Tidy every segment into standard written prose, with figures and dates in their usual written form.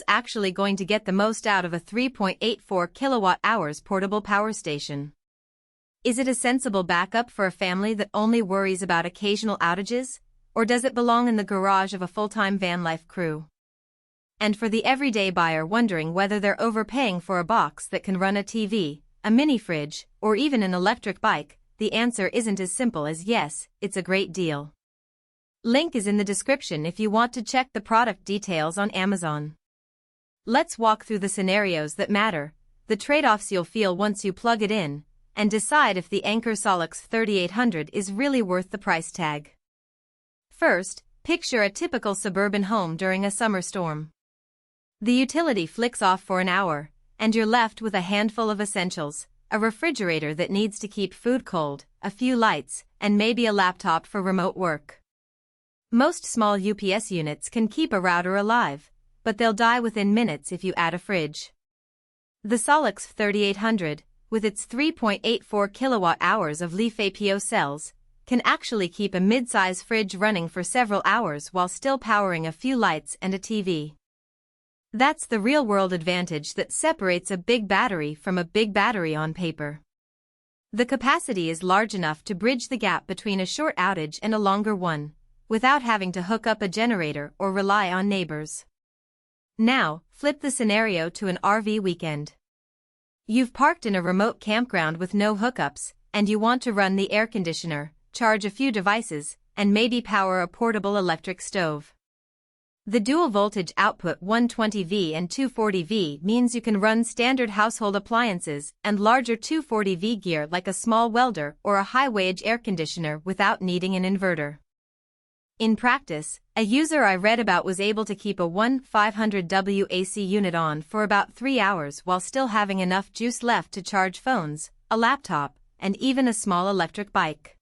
actually going to get the most out of a 3.84 kilowatt-hours portable power station? Is it a sensible backup for a family that only worries about occasional outages, or does it belong in the garage of a full-time van life crew? And for the everyday buyer wondering whether they're overpaying for a box that can run a TV, a mini fridge, or even an electric bike, the answer isn't as simple as yes, it's a great deal. Link is in the description if you want to check the product details on Amazon. Let's walk through the scenarios that matter, the trade-offs you'll feel once you plug it in, and decide if the Anker SOLIX F3800 is really worth the price tag. First, picture a typical suburban home during a summer storm. The utility flicks off for an hour, and you're left with a handful of essentials, a refrigerator that needs to keep food cold, a few lights, and maybe a laptop for remote work. Most small UPS units can keep a router alive, but they'll die within minutes if you add a fridge. The SOLIX F3800, with its 3.84 kilowatt-hours of LiFePO cells, can actually keep a mid-size fridge running for several hours while still powering a few lights and a TV. That's the real-world advantage that separates a big battery from a big battery on paper. The capacity is large enough to bridge the gap between a short outage and a longer one, without having to hook up a generator or rely on neighbors. Now, flip the scenario to an RV weekend. You've parked in a remote campground with no hookups, and you want to run the air conditioner, charge a few devices, and maybe power a portable electric stove. The dual-voltage output 120V and 240V means you can run standard household appliances and larger 240V gear like a small welder or a high-wattage air conditioner without needing an inverter. In practice, a user I read about was able to keep a 500W AC unit on for about 3 hours while still having enough juice left to charge phones, a laptop, and even a small electric bike.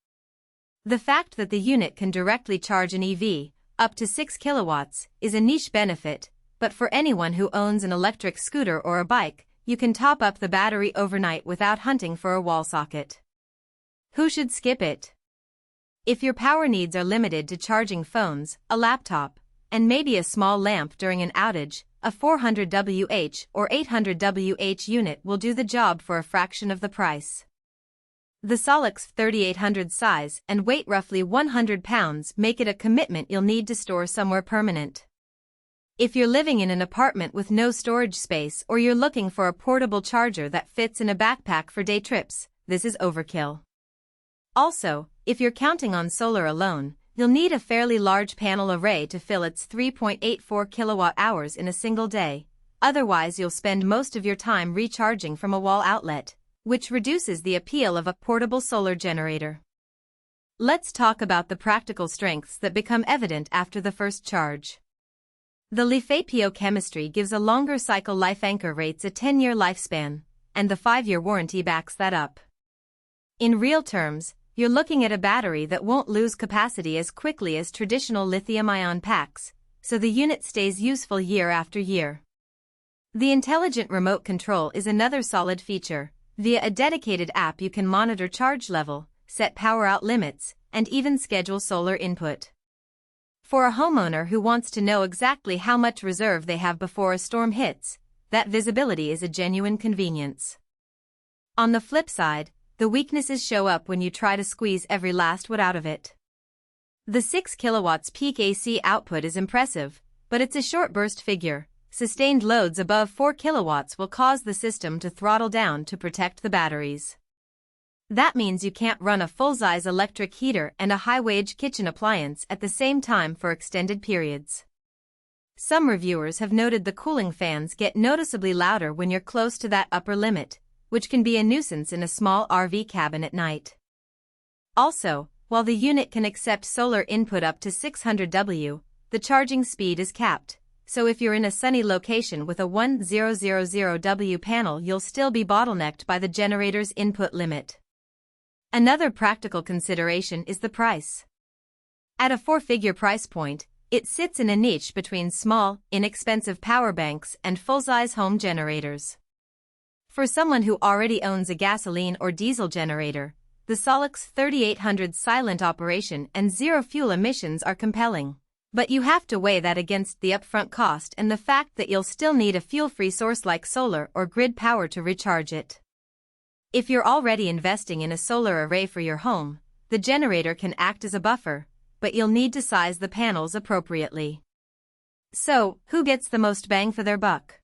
The fact that the unit can directly charge an EV, up to 6 kilowatts, is a niche benefit, but for anyone who owns an electric scooter or a bike, you can top up the battery overnight without hunting for a wall socket. Who should skip it? If your power needs are limited to charging phones, a laptop, and maybe a small lamp during an outage, a 400Wh or 800Wh unit will do the job for a fraction of the price. The SOLIX F3800 size and weight, roughly 100 pounds, make it a commitment you'll need to store somewhere permanent. If you're living in an apartment with no storage space or you're looking for a portable charger that fits in a backpack for day trips, this is overkill. Also, if you're counting on solar alone, you'll need a fairly large panel array to fill its 3.84 kilowatt-hours in a single day, otherwise you'll spend most of your time recharging from a wall outlet, which reduces the appeal of a portable solar generator. Let's talk about the practical strengths that become evident after the first charge. The LiFePO chemistry gives a longer cycle life. Anker rates a 10-year lifespan, and the 5-year warranty backs that up. In real terms, you're looking at a battery that won't lose capacity as quickly as traditional lithium-ion packs, so the unit stays useful year after year. The intelligent remote control is another solid feature. Via a dedicated app you can monitor charge level, set power out limits, and even schedule solar input. For a homeowner who wants to know exactly how much reserve they have before a storm hits, that visibility is a genuine convenience. On the flip side, the weaknesses show up when you try to squeeze every last watt out of it. The 6 kilowatts peak AC output is impressive, but it's a short burst figure. Sustained loads above 4 kilowatts will cause the system to throttle down to protect the batteries. That means you can't run a full-size electric heater and a high-wattage kitchen appliance at the same time for extended periods. Some reviewers have noted the cooling fans get noticeably louder when you're close to that upper limit, which can be a nuisance in a small RV cabin at night. Also, while the unit can accept solar input up to 600W, the charging speed is capped. So if you're in a sunny location with a 1000W panel, you'll still be bottlenecked by the generator's input limit. Another practical consideration is the price. At a 4-figure price point, it sits in a niche between small, inexpensive power banks and full-size home generators. For someone who already owns a gasoline or diesel generator, the SOLIX F3800's silent operation and zero fuel emissions are compelling. But you have to weigh that against the upfront cost and the fact that you'll still need a fuel-free source like solar or grid power to recharge it. If you're already investing in a solar array for your home, the generator can act as a buffer, but you'll need to size the panels appropriately. So, who gets the most bang for their buck?